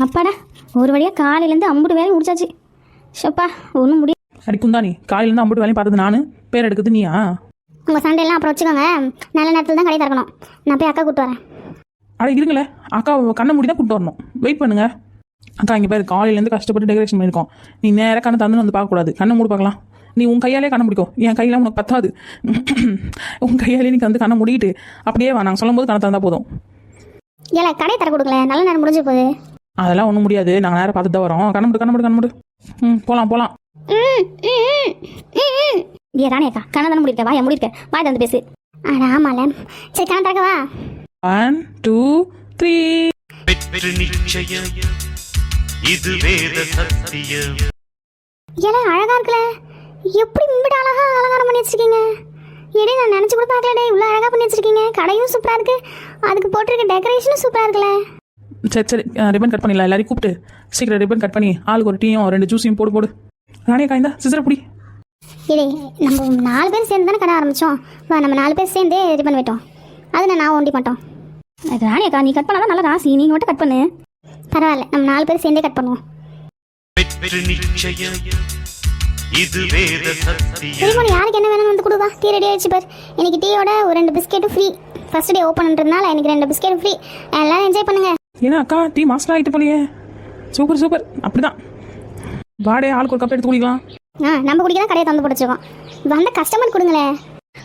அப்பாடா, ஒரு வழியாக காலையிலேருந்து அம்புட்டு வேலையும் முடிச்சாச்சு. ஷப்பா, ஒன்றும் முடியாது. அடிக்கும் தானே காலையிலேருந்து அம்புட்டு வேலையும் பார்த்தது நானு, பேர் எடுக்குது நீயா? உங்கள் சண்டையெல்லாம் அப்புறம் வச்சுக்கோங்க. நல்ல நேரத்தில் தான் கடை திறக்கணும். நான் போய் அக்கா கூப்பிட்டு வரேன். அட இருங்களே, அக்கா கண்ணை மூடி தான் கூப்பிட்டு வரணும். வெயிட் பண்ணுங்க. அக்கா இங்கே பேர் காலையிலேருந்து கஷ்டப்பட்டு டெக்கரேஷன் பண்ணியிருக்கோம். நீ நேராக கண்ணை தந்துன்னு வந்து பார்க்கக்கூடாது. கண்ணை மூடி பார்க்கலாம். நீ உன் கையாலே கண்ணை முடிக்கும். என் கையெல்லாம் உனக்கு பத்தாது. உன் கையாலே நீ வந்து கண்ணை முடிக்கிட்டு அப்படியே வா. நாங்கள் சொல்லும் போது கண்ணை தந்தா போதும். ஏல கடை தர கொடுங்களேன், நல்ல நேரம் முடிஞ்சு போகுது. அதெல்லாம் ஒன்றும் முடியாது. நாங்கள் நேரம் பார்த்துட்டு தான் வரோம். கண்ணு முடு. போகலாம். ஏ ராணி அக்கா, கண்ணை தானே முடிக்க. வா, என் முடிக்க. வாய் தந்து பேசு. அட ஆமால. சரி, கண்ணை திறக்கவா? 1 2 3. ஏல அழகா இருக்குல்ல. எப்படி மும்பிட்டு அழகா அலங்காரம் பண்ணி வச்சிருக்கீங்க. ஏடே, நான் நினைச்சு கூட பார்க்கலடே, இவ்வளோ அழகா பண்ணி வச்சிருக்கீங்க. கடையும் சூப்பரா இருக்கு, அதுக்கு போட்டிருக்க டெக்கரேஷனும் சூப்பரா இருக்குல்ல. சரி, ரிப்பன் கட் பண்ணிடலாம். எல்லாரையும் கூப்பிட்டு சீக்கிரம் ரிப்பன் கட் பண்ணி ஆளுக்கு ஒரு டீயும் 2 ஜூஸையும் போடு. ராணியா காய்ந்தா சிசரை பிடி. ஏடே, நம்ம 4 பேர் சேர்ந்து தானே கடை ஆரம்பித்தோம். வா, நம்ம 4 பேர் சேர்ந்தே ரிப்பன் வெட்டோம். அதில் நான் ஒண்டி மாட்டோம். ராணி அக்கா, நீ கட் பண்ணாதான் நல்லா ராசி. நீங்கள் மட்டும் கட் பண்ணு. பரவாயில்ல, நம்ம 4 பேர் சேர்ந்தே கட் பண்ணுவோம். தெரியுமா யாருக்கு என்ன வேணும்னு வந்து கொடுவா. டீ ரெடி ஆயிடுச்சு பார். இன்னைக்கு டீயோட ஒரு 2 பிஸ்கெட்டும் ஃப்ரீ. ஃபர்ஸ்ட் டே ஓப்பன்ன்றதுனால எனக்கு 2 பிஸ்கெட் ஃப்ரீ. எல்லாரும் என்ஜாய் பண்ணுங்க. ஏன்னா அக்கா டீ மாஸ்டர் ஆகிட்டு போலியே. சூப்பர். அப்படிதான். வாடே, ஆளுக்கு ஒரு கப் எடுத்து குடிக்கலாம். நம்ம குடிக்க தான் கடையை தந்து போட்டுருக்கோம். வந்த கஸ்டமர் கொடுங்களேன்.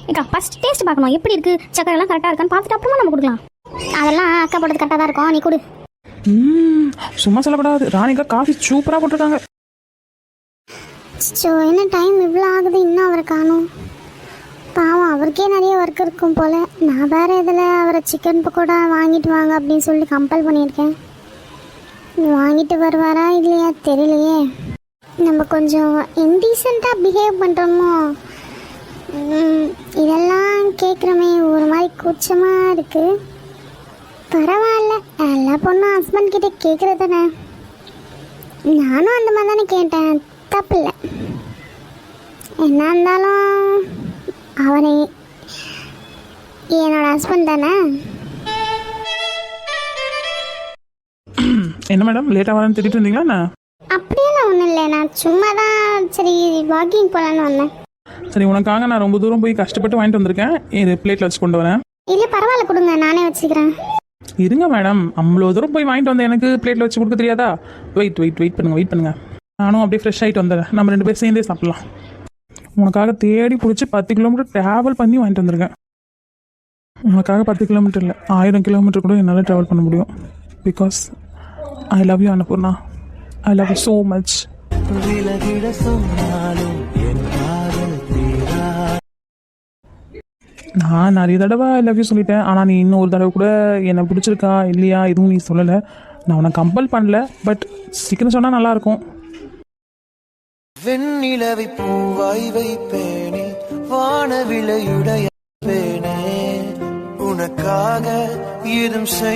அக்கா ஃபர்ஸ்ட் டேஸ்ட் பார்க்கணும், எப்படி இருக்கு, சக்கரை எல்லாம் கரெக்டாக இருக்கான்னு பார்த்துட்டு அப்புறமா நம்ம கொடுக்கலாம். அதெல்லாம் அக்கா போட்டது கரெக்டாக தான் இருக்கும். நீ கொடு. சும்மா சொல்லப்படாது. ராணிக்கா காஃபி சூப்பராக போட்டிருக்காங்க. என்ன டைம் இவ்வளோ ஆகுது, இன்னும் அவரை காணும். பாவம், அவருக்கே நிறைய ஒர்க் இருக்கும் போல். நான் வேறு இதில் அவரை சிக்கன் பக்கோடா வாங்கிட்டு வாங்க அப்படின்னு சொல்லி கம்பல் பண்ணியிருக்கேன். வாங்கிட்டு வருவாரா இல்லையா தெரியலையே. நம்ம கொஞ்சம் இன்டீசெண்டாக பிஹேவ் பண்ணுறோமோ. இதெல்லாம் கேட்குறோமே, ஒரு மாதிரி கூச்சமாக இருக்குது. பரவாயில்ல, எல்லா பொண்ணும் ஹஸ்பண்ட் கிட்டே கேட்குறது தானே. நானும் அந்த மாதிரி தானே கேட்டேன், தப்பு இல்லை. என்ன இருந்தாலும் அவனை என்னோட ஹஸ்பண்ட் தானே. என்ன மேடம் லேட்டாக வரேன்னு திட்டிட்டு இருந்தீங்களா? அப்படியெல்லாம் ஒன்றும் இல்லை, நான் சும்மா தான் சரி வாக்கிங் போகலான்னு வந்தேன். சரி, உனக்காக நான் ரொம்ப தூரம் போய் கஷ்டப்பட்டு வாங்கிட்டு வந்திருக்கேன். இது பிளேட்டில் வச்சு கொண்டு வரேன். இல்லை பரவாயில்ல, கொடுங்க, நானே வச்சுக்கிறேன். இருங்க மேடம், அவ்வளோ தூரம் போய் வாங்கிட்டு வந்தேன், எனக்கு பிளேட்டில் வச்சு கொடுக்க தெரியாதா? வெயிட் பண்ணுங்க. நானும் அப்படியே ஃப்ரெஷ் ஆகிட்டு வந்துடுறேன். நம்ம 2 பேர் சேர்ந்தே சாப்பிட்லாம். உனக்காக தேடி பிடிச்சி 10 கிலோமீட்டர் ட்ராவல் பண்ணி வாங்கிட்டு வந்திருக்கேன். உனக்காக 10 கிலோமீட்டர் இல்லை, 1000 கிலோமீட்டர் கூட என்னால் ட்ராவல் பண்ண முடியும். Because I love you Annapurna. I love you so much. நான் நிறைய தடவை ஐ லவ் யூ சொல்லிட்டேன். ஆனால் நீ இன்னும் ஒரு தடவை கூட என்னை பிடிச்சிருக்கா இல்லையா எதுவும் நீ சொல்லலை. நான் உன்னை கம்பல் பண்ணல, பட் சீக்கிரம் சொன்னால் நல்லாயிருக்கும். வெண்ணிலவை பூவாய் வைப்பேனே, வானவிலையுடைய பேனே, உனக்காக ஏதும் செய்